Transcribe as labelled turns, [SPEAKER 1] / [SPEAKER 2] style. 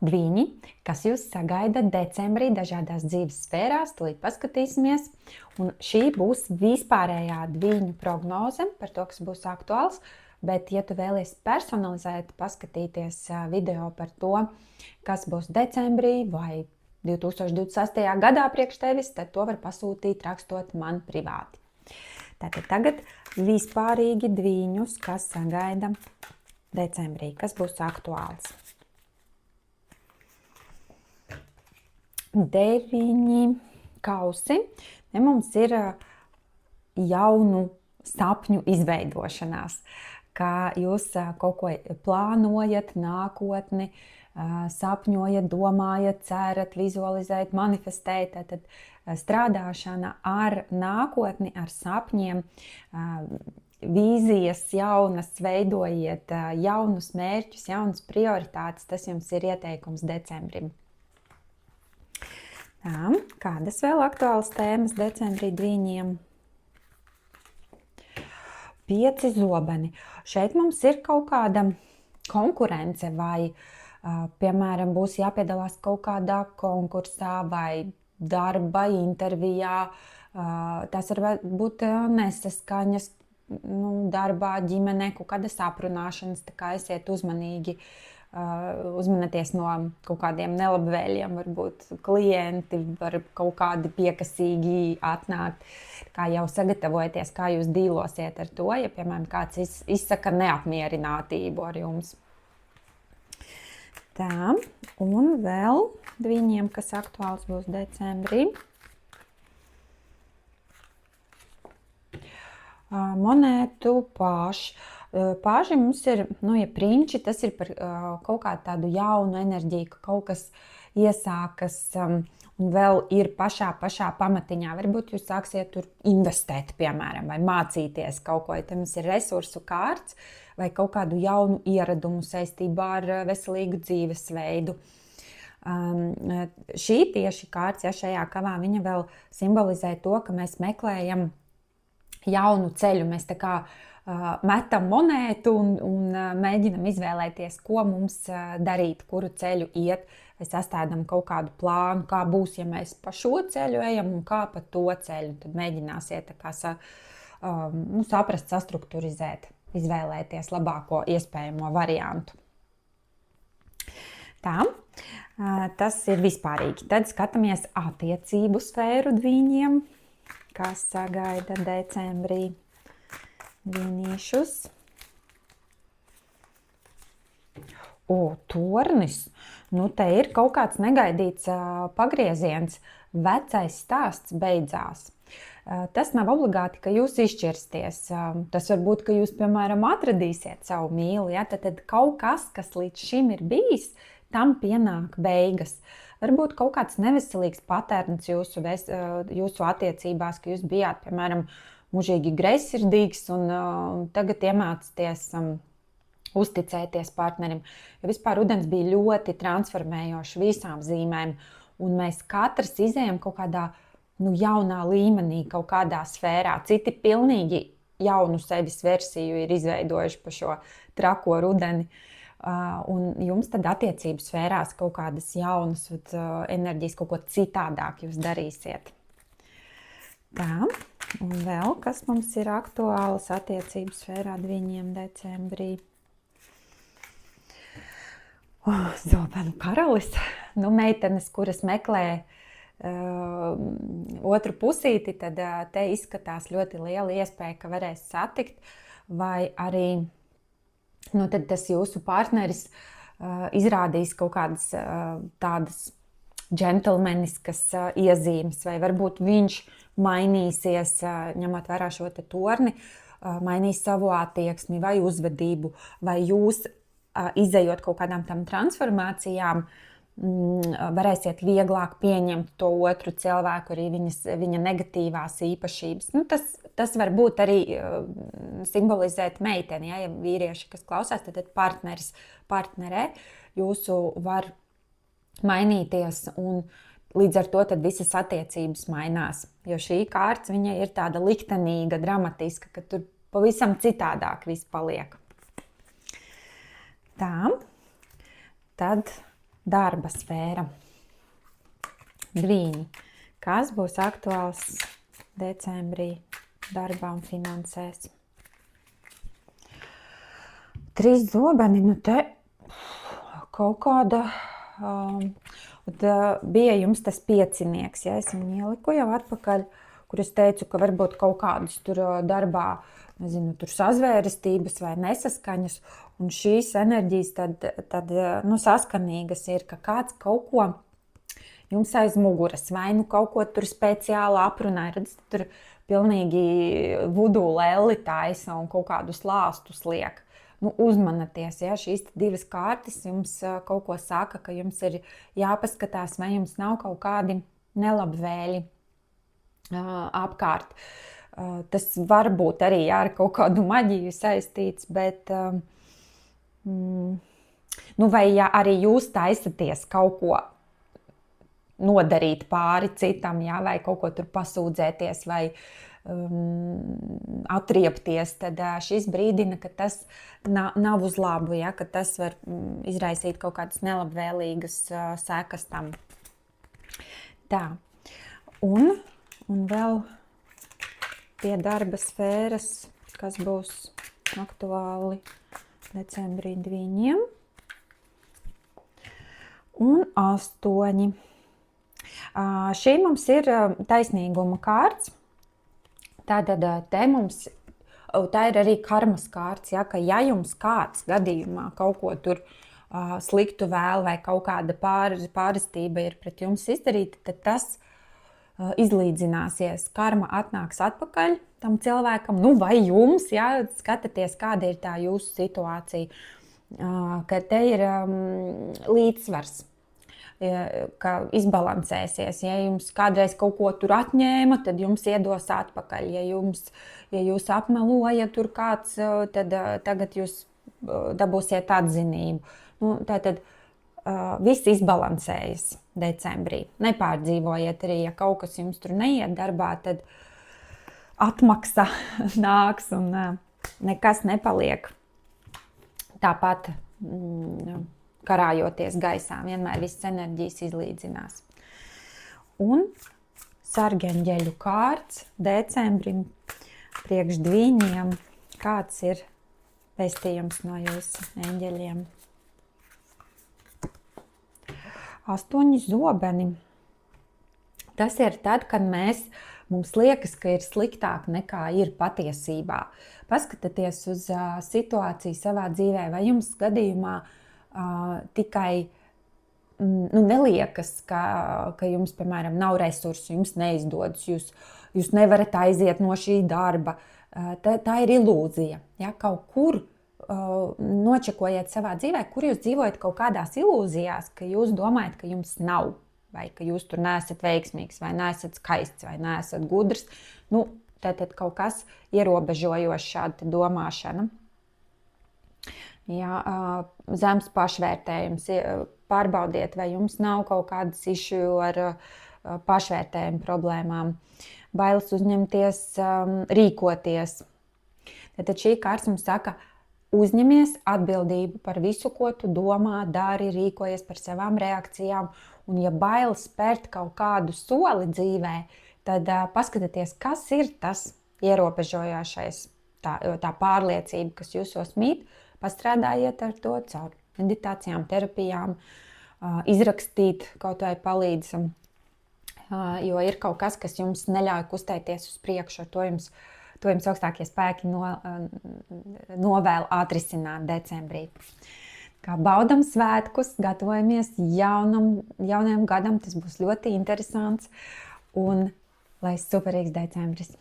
[SPEAKER 1] Dviņi, kas jūs sagaida decembrī dažādās dzīves sfērās, tūlīt paskatīsimies. Un šī būs vispārējā dviņu prognoze par to, kas būs aktuāls. Bet, ja tu vēlies personalizēt, paskatīties video par to, kas būs decembrī vai 2026. gadā priekš tevis, tad to var pasūtīt rakstot man privāti. Tātad tagad vispārīgi dviņus, kas sagaida decembrī, kas būs aktuāls. 9 kausi. Mums ir jaunu sapņu izveidošanās, kā jūs kaut ko plānojat, nākotni, sapņojat, domājat, cerat, vizualizējat, manifestējat. Tad strādāšana ar nākotni, ar sapņiem, vīzijas jaunas, veidojiet jaunus mērķus, jaunas prioritātes. Tas jums ir ieteikums decembrim. Tā, kādas vēl aktuālas tēmas decembrī dviņiem? 5 zobeni. Šeit mums ir kaut kāda konkurence vai, piemēram, būs jāpiedalās kaut kādā konkursā vai darba intervijā. Tas var būt nesaskaņas darbā, ģimenē, kaut kādas aprunāšanas, tā kā esiet uzmanīgi. Uzmanieties no kaut kādiem nelabvēliem, varbūt klienti, var kaut kādi piekasīgi atnākt. Kā jau sagatavojieties, kā jūs dīlosiet ar to, ja, piemēram, kāds izsaka neapmierinātību ar jums. Tā, un vēl dviņiem, kas aktuāls būs decembrī. Monētu paši. Pāži mums ir, ja prinči, tas ir par kaut kādu tādu jaunu enerģiju, ka kaut kas iesākas un vēl ir pašā pamatiņā. Varbūt jūs sāksiet tur investēt, piemēram, vai mācīties kaut ko, ja mums ir resursu kārts vai kaut kādu jaunu ieradumu saistībā ar veselīgu dzīvesveidu. Šī tieši kārts, ja šajā kavā, viņa vēl simbolizē to, ka mēs meklējam jaunu ceļu. Mēs tā kā metam monētu un mēģinam izvēlēties, ko mums darīt, kuru ceļu iet, vai sastādām kaut kādu plānu, kā būs, ja mēs pa šo ceļu ejam un kā pa to ceļu. Tad mēģināsiet tā kā saprast, sastrukturizēt, izvēlēties labāko iespējamo variantu. Tā, tas ir vispārīgi. Tad skatāmies attiecību sfēru dviņiem, kas sagaida decembrī. Dviņiešus. Tornis. Te ir kaut kāds negaidīts pagrieziens. Vecais stāsts beidzās. Tas nav obligāti, ka jūs izšķirsties. Tas var būt, ka jūs, piemēram, atradīsiet savu mīli. Ja? Tad kaut kas, kas līdz šim ir bijis, tam pienāk beigas. Varbūt kaut kāds neveselīgs paterns jūsu attiecībās, ka jūs bijāt, piemēram, mūžīgi greizsirdīgs un tagad iemācāties uzticēties partnerim. Jo vispār rudens bija ļoti transformējošs visām zīmēm, un mēs katrs izējam kaut kādā jaunā līmenī, kaut kādā sfērā. Citi pilnīgi jaunu sevis versiju ir izveidojuši pa šo trako rudeni. Un jums tad attiecību sfērās kaut kādas jaunas enerģijas, kaut ko citādāk jūs darīsiet. Tā, un vēl, kas mums ir aktuāls attiecību sfērā dviņiem decembrī. Zobenu karalis. Meitenes, kuras meklē otru pusīti, tad te izskatās ļoti liela iespēja, ka varēs satikt, vai arī tad tas jūsu partneris izrādīs kaut kādas tādas džentlmeniskas iezīmes, vai varbūt viņš mainīsies, ņemot vērā šo torni, mainīs savu attieksmi vai uzvedību, vai jūs, izejot kaut kādām tam transformācijām, varēsiet vieglāk pieņemt to otru cilvēku, arī viņa negatīvās īpašības. Tas var būt arī simbolizēt meiteni, ja vīrieši, kas klausās, tad partneris, partnerē jūsu var mainīties un līdz ar to tad visas attiecības mainās. Jo šī kārts viņa ir tāda liktenīga, dramatiska, ka tur pavisam citādāk viss paliek. Tā, tad Darba sfēra. Dvīņi. Kas būs aktuāls decembrī darbā un finansēs? 3 zobeni, nu te kaut kāda... bija jums tas piecinieks, ja es viņu ieliku jau atpakaļ, kur es teicu, ka varbūt kaut kādas tur darbā, nezinu, tur sazvērestības vai nesaskaņas, un šīs enerģijas tad saskanīgas ir, ka kāds kaut ko jums aiz muguras, vai nu kaut ko tur speciāli aprunāja, redzat, tur pilnīgi vudu lelli taisa un kaut kādus lāstus liek. Uzmanieties, ja šīs 2 kārtas jums kaut ko saka, ka jums ir jāpaskatās, vai jums nav kaut kādi nelabvēļi apkārt. Tas var būt arī ar kaut kādu maģiju saistīts, bet vai ja arī jūs taisaties kaut ko nodarīt pāri citam, ja, vai kaut ko tur pasūdzēties, vai atriepties, tad šis brīdina, ka tas nav uz labu, ja, ka tas var izraisīt kaut kādas nelabvēlīgas sekas tam. Tā. Un vēl pie darba sfēras, kas būs aktuāli decembrī 2 un 8. Šī mums ir taisnīguma kārts. Tātad te mums, tā ir arī karmas kārts, ja, ka ja jums kāds gadījumā kaut ko tur sliktu vēl vai kaut kāda pārestība ir pret jums izdarīta, tad tas izlīdzināsies. Karma atnāks atpakaļ tam cilvēkam, vai jums, ja, skatāties, kāda ir tā jūsu situācija, ka te ir līdzsvars. Ka izbalansēsies. Ja jums kādreiz kaut ko tur atņēma, tad jums iedos atpakaļ. Ja jūs apmelojat tur kāds, tad tagad jūs dabūsiet atzinību. Tātad viss izbalansējas decembrī. Nepārdzīvojiet arī, ja kaut kas jums tur neiet darbā, tad atmaksa nāks un nekas nepaliek tāpat karājoties gaisā. Vienmēr viss enerģijas izlīdzinās. Un sargeņģeļu kārts decembrim priekš 2. Kāds ir vēstījums no jūsu eņģeļiem? 8 zobeni. Tas ir tad, kad mums liekas, ka ir sliktāk nekā ir patiesībā. Paskatieties uz situāciju savā dzīvē, vai jums gadījumā tikai neliekas, ka jums, piemēram, nav resursu, jums neizdodas, jūs nevarat aiziet no šī darba. Tā ir ilūzija. Ja? Kaut kur nočekojiet savā dzīvē, kur jūs dzīvojat kaut kādās ilūzijās, ka jūs domājat, ka jums nav, vai ka jūs tur neesat veiksmīgs, vai neesat skaists, vai neesat gudrs. Tad kaut kas ierobežojošs šāda domāšana. Jā, zems pašvērtējums. Pārbaudiet, vai jums nav kaut kādas issue ar pašvērtējumu problēmām. Bailes uzņemties, rīkoties. Tad šī kārta mums saka, uzņemies atbildību par visu, ko tu domā, dari, rīkojies par savām reakcijām. Un ja bailes spērt kaut kādu soli dzīvē, tad paskatieties, kas ir tas ierobežojošais, tā pārliecība, kas jūsos mīt. Pastrādājiet ar to caur meditācijām, terapijām, izrakstīt kaut vai palīdz, jo ir kaut kas, kas jums neļauj kustēties uz priekšu, to jums augstākie spēki novēl atrisināt decembrī. Kā baudam svētkus, gatavojamies jaunajam gadam, tas būs ļoti interesants un lai superīgs decembris!